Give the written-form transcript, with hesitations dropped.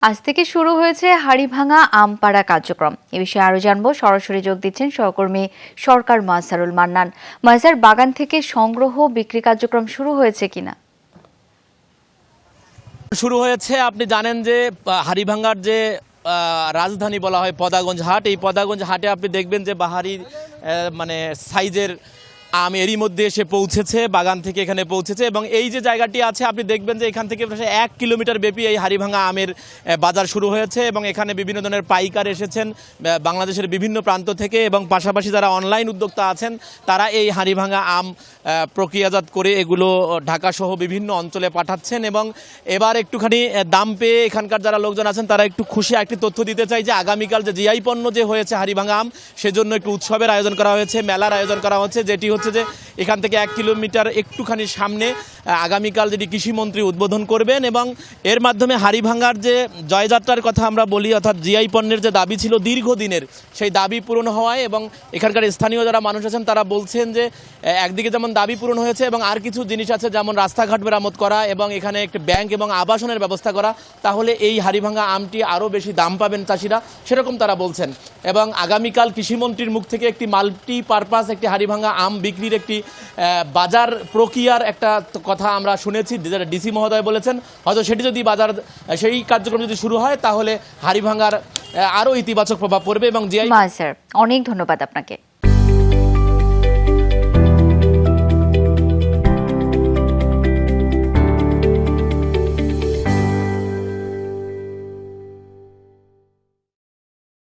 আজ থেকে শুরু হয়েছে হাড়িভাঙা আম পাড়া কার্যক্রম। এ বিষয়ে আরো জানবো, সরাসরি যোগ দিচ্ছেন সহকর্মী সরকার মাসারুল মান্নান। মাজার বাগান থেকে সংগ্রহ বিক্রি কার্যক্রম শুরু হয়েছে কিনা? শুরু হয়েছে। আপনি জানেন যে হাড়িভাঙার যে রাজধানী বলা হয় পদাগঞ্জ হাট, এই পদাগঞ্জ হাটে আপনি দেখবেন যে বাহারি মানে সাইজের আম এরই মধ্যে এসে পৌঁছেছে, বাগান থেকে এখানে পৌঁছেছে। এবং এই যে জায়গাটি আছে আপনি দেখবেন যে এখান থেকে প্রায় 1 কিলোমিটার ব্যাপী এই হাড়িভাঙা আমের বাজার শুরু হয়েছে এবং এখানে বিভিন্ন ধরনের পাইকার এসেছেন বাংলাদেশের বিভিন্ন প্রান্ত থেকে, এবং পাশাপাশি যারা অনলাইন উদ্যোক্তা আছেন তারা এই হাড়িভাঙা আম প্রক্রিয়াজাত করে এগুলো ঢাকাসহ বিভিন্ন অঞ্চলে পাঠাচ্ছেন। এবং এবার একটুখানি দাম পেয়ে এখানকার যারা লোকজন আছেন তারা একটু খুশি। একটি তথ্য দিতে চাই যে আগামীকাল যে জিআই পণ্য যে হয়েছে হাড়িভাঙা আম, সেজন্য একটু উৎসবের আয়োজন করা হয়েছে, মেলার আয়োজন করা হচ্ছে, যেটি হচ্ছে যে এখান থেকে 1 কিলোমিটার একটুখানি সামনে আগামীকাল যেটি কৃষিমন্ত্রী উদ্বোধন করবেন। এবং এর মাধ্যমে হাড়িভাঙার যে জয়যাত্রার কথা আমরা বলি, অর্থাৎ জিআই পণ্যের যে দাবি ছিল দীর্ঘদিনের, সেই দাবি পূরণ হওয়ায়, এবং এখানকার স্থানীয় যারা মানুষ আছেন তারা বলছেন যে একদিকে যেমন দাবি পূরণ হয়েছে এবং আর কিছু জিনিস আছে যেমন রাস্তাঘাট মেরামত করা এবং এখানে একটি ব্যাংক এবং আবাসনের ব্যবস্থা করা, তাহলে এই হাড়িভাঙা আমটি আরও বেশি দাম পাবেন চাষিরা, সেরকম তারা বলছেন। এবং আগামীকাল কৃষিমন্ত্রীর মুখ থেকে একটি মাল্টিপারপাস একটি হাড়িভাঙা আম বিক্রির একটি বাজার প্রক্রিয়ার একটা কথা আমরা শুনেছি, যেটা ডিসি মহোদয় বলেছেন। হয়তো সেটি যদি সেই কার্যক্রম যদি শুরু হয় তাহলে হাড়িভাঙার আরও ইতিবাচক প্রভাব পড়বে। এবং স্যার, অনেক ধন্যবাদ আপনাকে।